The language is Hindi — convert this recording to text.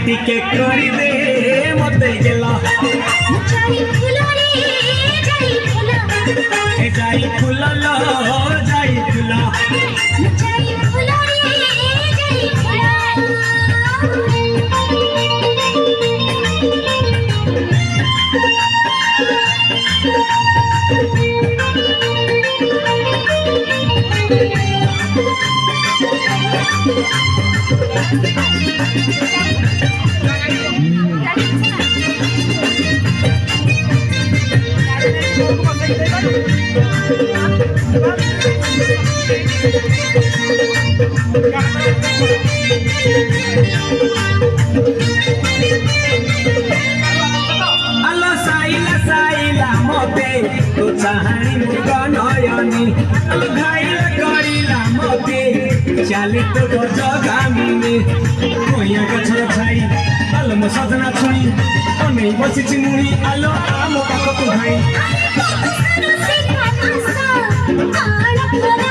टिके करी दे मते गेला जाई फुला रे जाई फुला ए जाई फुला लो जाई फुला जाई फुला रे जाई आलो साइला साइला मते तो चाहानी मुर्गा नयनी आलो घाइला करिला मते चाली तो जगामिनी कोया गछर छाई आलो म सजना छुई अनै बसी चिमुनी आलो आम पाखको भाई फुला